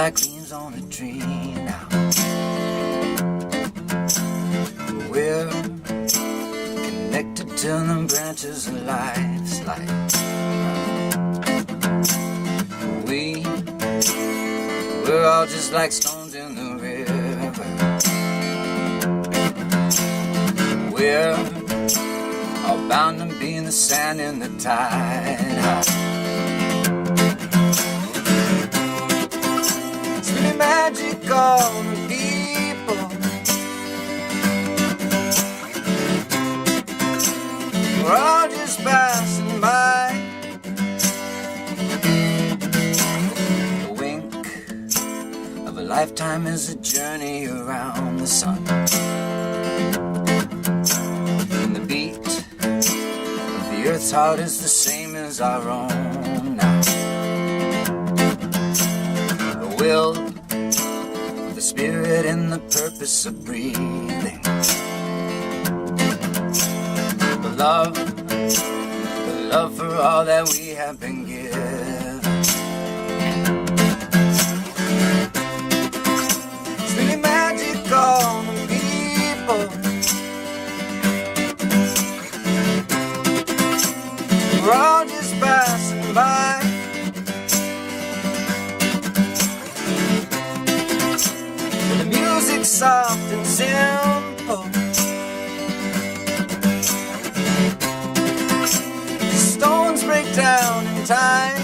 like leaves on a tree now. We're connected to the branches of life's light. We're all just like stones in the river. We're all bound to be in the sand in the tide. It's really magical, people. We're all just passing by. The wink of a lifetime is a journey around the sun. And the beat of the earth's heart is the same as our own now. The will of the spirit and the purpose of breathing. The love for all that we have been given. It's really magical, people. We're all just passing by. The music's soft and simple. Stones break down in time.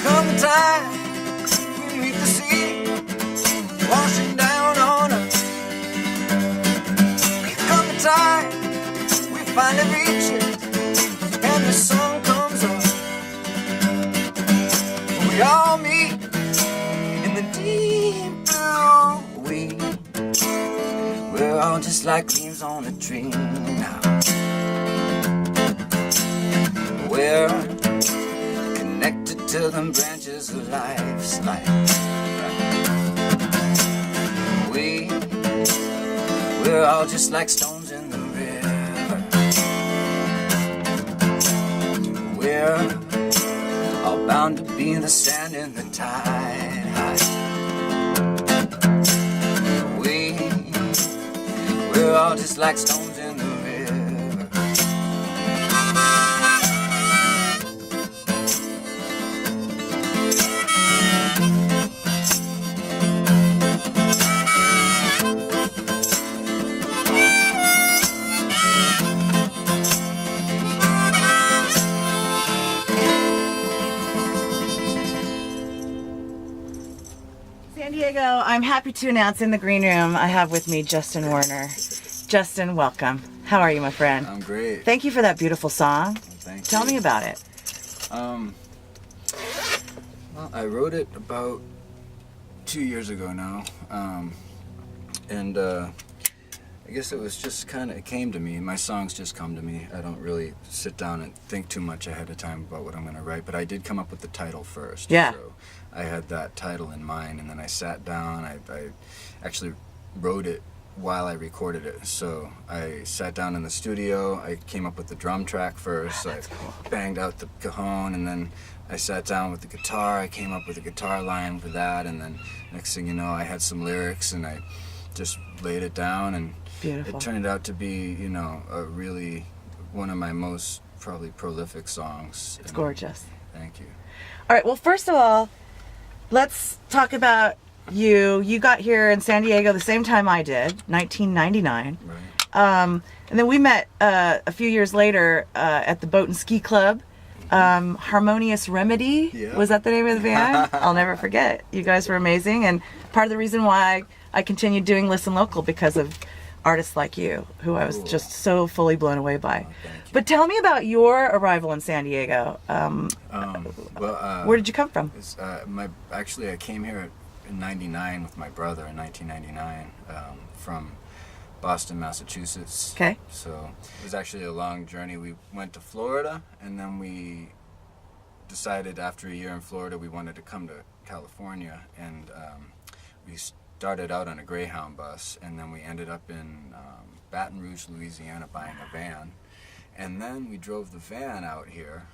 Come the time we meet the sea, washing down on us. Come the time we finally reach it, and the sun comes up. We all meet in the deep blue. We're all just like leaves on a tree now. We're connected to the branches of life's light. We're all just like stones in the river. We're all bound to be in the sand in the tide. We're all just like stones in the river. San Diego, I'm happy to announce in the green room I have with me Justin Werner. Justin, welcome. How are you, my friend? I'm great. Thank you for that beautiful song. Thank Tell you. me about it. Well, I wrote it about 2 years ago now, and I guess it was just kind of, it came to me. My songs just come to me. I don't really sit down and think too much ahead of time about what I'm going to write, but I did come up with the title first. Yeah. So I had that title in mind, and then I sat down. I actually wrote it while I recorded it. So I sat down in the studio. I came up with the drum track first. That's I cool. banged out the cajon, and then I sat down with the guitar. I came up with a guitar line for that, and then next thing you know, I had some lyrics, and I just laid it down, and Beautiful. it turned out to be, you know, a really one of my most probably prolific songs. It's And gorgeous. Thank you. All right, well, first of all, let's talk about you. You got here in San Diego the same time I did, 1999. Right. And then we met a few years later at the Boat and Ski Club. Harmonious Remedy, Yeah. was that the name of the band? I'll never forget. You guys were amazing, and part of the reason why I continued doing Listen Local because of artists like you, who I was Cool. just so fully blown away by. Thank you. But tell me about your arrival in San Diego. Where did you come from? Actually, I came here in '99 with my brother in 1999 from Boston, Massachusetts. Okay. So it was actually a long journey. We went to Florida, and then we decided after a year in Florida we wanted to come to California, and we started out on a Greyhound bus, and then we ended up in Baton Rouge, Louisiana, buying a van, and then we drove the van out here.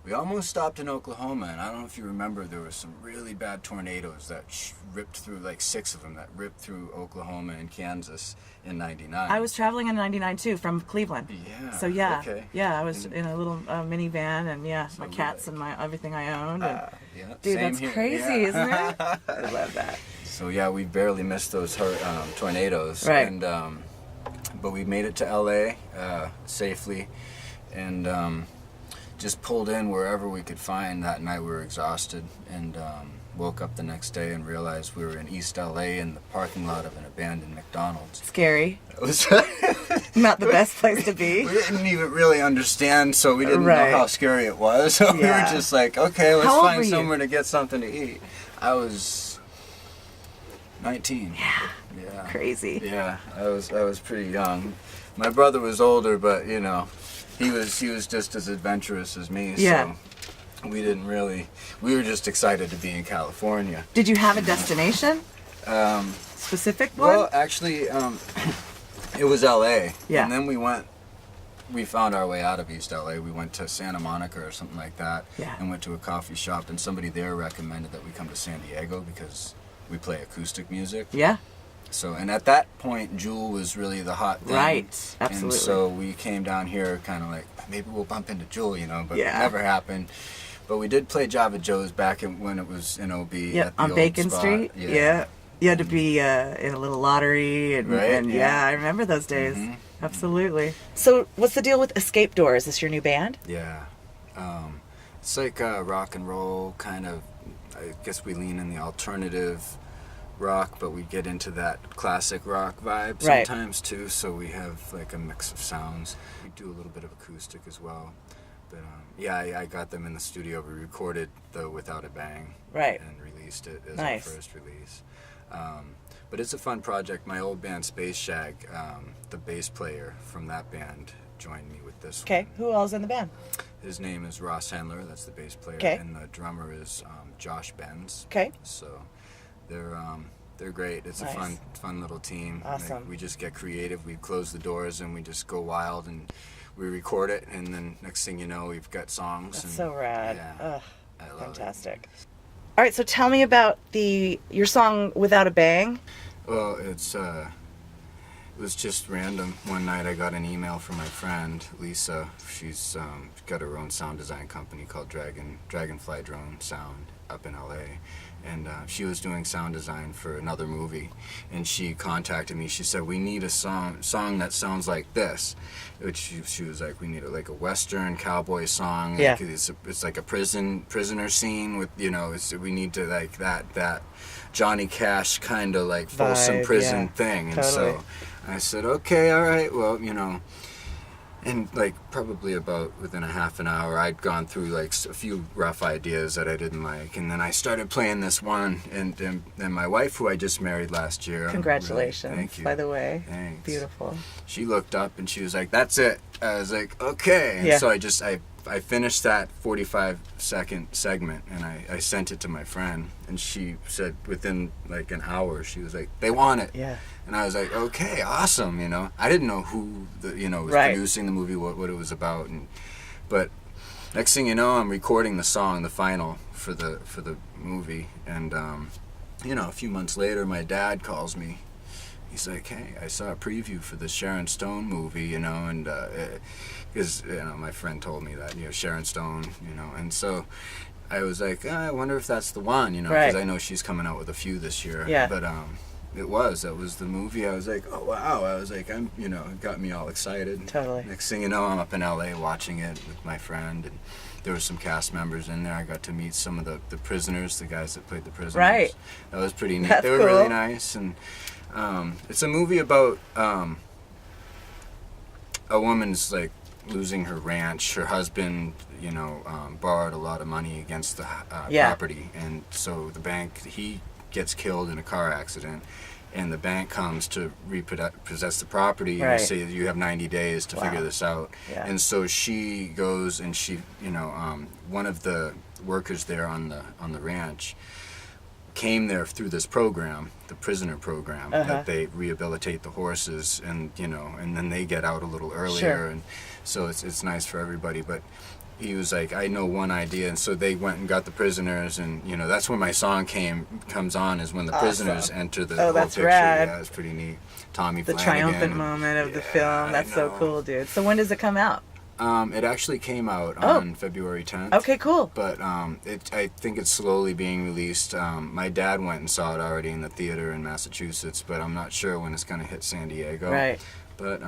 We almost stopped in Oklahoma, and I don't know if you remember, there were some really bad tornadoes that ripped through, like 6 of them, that ripped through Oklahoma and Kansas in '99. I was traveling in '99 too, from Cleveland. Yeah. So yeah, Okay. yeah, I was in a little minivan, and yeah, So my cats and my everything I owned. And, Yeah, dude, same that's here. crazy, Yeah. isn't it? I love that. So yeah, we barely missed those tornadoes, Right. and but we made it to LA safely, and just pulled in wherever we could find. That night we were exhausted, and woke up the next day and realized we were in East LA in the parking lot of an abandoned McDonald's. Scary. It was Not the best place to be. we didn't even really understand, so we didn't Right. know how scary it was. So we Yeah. were just like, okay, let's How old find were you? somewhere to get something to eat. I was 19. Yeah. Crazy. Yeah, I was pretty young. My brother was older, but you know, he was just as adventurous as me. Yeah. So we were just excited to be in California. Did you have a destination? Specific one? Well, actually, it was LA. Yeah. And then we found our way out of East LA. We went to Santa Monica or something like that. Yeah. And went to a coffee shop, and somebody there recommended that we come to San Diego because we play acoustic music. Yeah. So, and at that point, Jewel was really the hot thing. Right. Absolutely. And so we came down here kind of like, maybe we'll bump into Jewel, you know, but Yeah. it never happened. But we did play Java Joe's back when it was in OB. Yeah, at the on old Bacon spot. Street. Yeah. You had to be in a little lottery, and, Right, and yeah. yeah. I remember those days. Mhm. Absolutely. So, what's the deal with Escape Door? Is this your new band? Yeah. It's like rock and roll kind of, I guess we lean in the alternative rock, but we get into that classic rock vibe Right. sometimes too, so we have like a mix of sounds. We do a little bit of acoustic as well. But yeah, I got them in the studio. We recorded the Without a Bang, Right. and released it as Nice. our first release. But it's a fun project. My old band Space Shag, the bass player from that band, joined me with this Okay. one. Who else in the band? His name is Ross Handler, that's the bass player, Okay. and the drummer is Josh Benz. Okay. So they're great. It's Nice. a fun little team. Awesome. Like, we just get creative. We close the doors and we just go wild, and we record it, and then next thing you know, we've got songs. That's and, so rad. Yeah, Ugh, I love fantastic. All right, so tell me about your song Without a Bang. it. Well, it was just random. One night I got an email from my friend Lisa. She's got her own sound design company called Dragonfly Drone Sound up in LA, and she was doing sound design for another movie, and she contacted me. She said, we need a song that sounds like this, which she was like, we need like a western cowboy song. Yeah. Like, it's like a prisoner scene with, you know, we need to like that Johnny Cash kind of like Folsom Vibe, Prison yeah. thing. And Totally. so I said, okay, all right, well, you know. And like probably about within a half an hour, I'd gone through like a few rough ideas that I didn't like, and then I started playing this one. And my wife, who I just married last year, Congratulations, thank you. by the way. Thanks. Beautiful. She looked up and she was like, "That's it." I was like, "Okay." And Yeah. so I finished that 45-second segment, and I sent it to my friend, and she said within like an hour, she was like, "They want it." Yeah. And I was like, okay, awesome, you know. I didn't know who was Right. producing the movie, what it was about, but next thing you know, I'm recording the song, the final for the movie, and a few months later, my dad calls me. He's like, "Hey, I saw a preview for the Sharon Stone movie, you know, and because my friend told me that, Sharon Stone, and so." I was like, I wonder if that's the one, because Right. I know she's coming out with a few this year. Yeah. But that was the movie. I was like, oh wow. I was like, it got me all excited. Totally. Next thing you know, I'm up in LA watching it with my friend, and there were some cast members in there. I got to meet some of the prisoners, the guys that played the prisoners. Right. That was pretty neat. That's They were cool. really nice, and it's a movie about a woman's like losing her ranch. Her husband, borrowed a lot of money against the Yeah. property, and so the bank, he gets killed in a car accident, and the bank comes to repossess the property, Right. and say you have 90 days to Wow. figure this out. Yeah. And so she goes and she, one of the workers there on the ranch came there through this program, the prisoner program, that they rehabilitate the horses, and and then they get out a little earlier, Sure. and so it's nice for everybody. But he was like, I know one idea, and so they went and got the prisoners, and that's when my song comes on, is when the prisoners enter the whole that's picture. rad. Yeah, it's pretty neat. Tommy The Flanagan. triumphant moment of the film. That's I so know. cool, dude. So when does it come out? It actually came out on February 10th. Okay, cool. But I think it's slowly being released. My dad went and saw it already in the theater in Massachusetts, but I'm not sure when it's going to hit San Diego. Right. But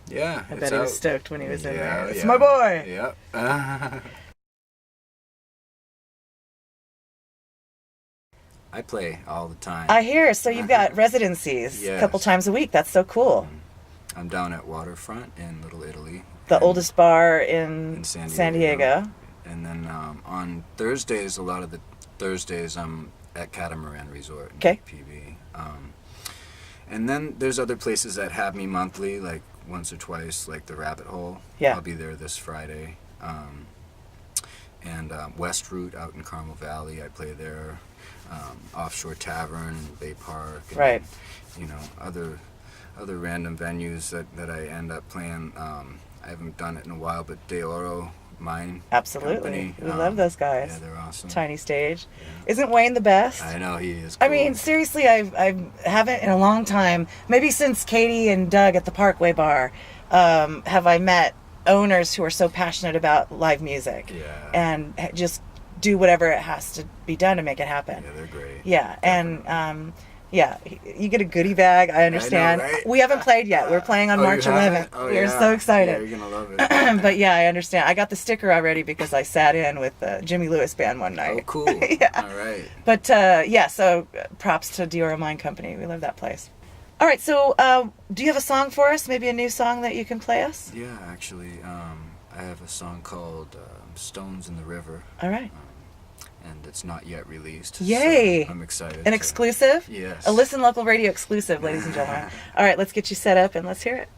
yeah, I it's bet he was out. stoked when he was in Yeah, there. It's yeah. my boy. Yep. I play all the time. I hear. So you've got residencies a Yes. couple times a week. That's so cool. I'm down at Waterfront in Little Italy. The and- oldest bar in in San Diego. And then on Thursdays, a lot of the Thursdays, I'm at Catamaran Resort in Okay. PB. And then there's other places that have me monthly, like once or twice, like the Rabbit Hole. Yeah. I'll be there this Friday. And West Route out in Carmel Valley, I play there. Offshore Tavern, Bay Park. And, Right. Other random venues that I end up playing. I haven't done it in a while, but De Oro Mine Absolutely. Company. We love those guys. Yeah, they're awesome. Tiny stage. Isn't Wayne the best? I know, he is I cool. mean, seriously, I haven't in a long time, maybe since Katie and Doug at the Parkway Bar, have I met owners who are so passionate about live music Yeah. and just do whatever it has to be done to make it happen. Yeah, they're great. Yeah, and yeah, you get a goodie bag. I understand. right? We haven't played yet. We're playing on Oh, you March haven't? 11th. Oh, We're yeah. so excited. Yeah, you're going to love it. But yeah, I understand. I got the sticker already because I sat in with the Jimmy Lewis band one night. Oh, cool. Yeah. All right. But yeah, so props to Diora Mine Company. We love that place. All right, so do you have a song for us? Maybe a new song that you can play us? Yeah, actually, I have a song called Stones in the River, All right. and it's not yet released. Yay. So I'm excited. An exclusive? Yes. A Listen Local Radio exclusive, ladies and gentlemen. All right, let's get you set up and let's hear it.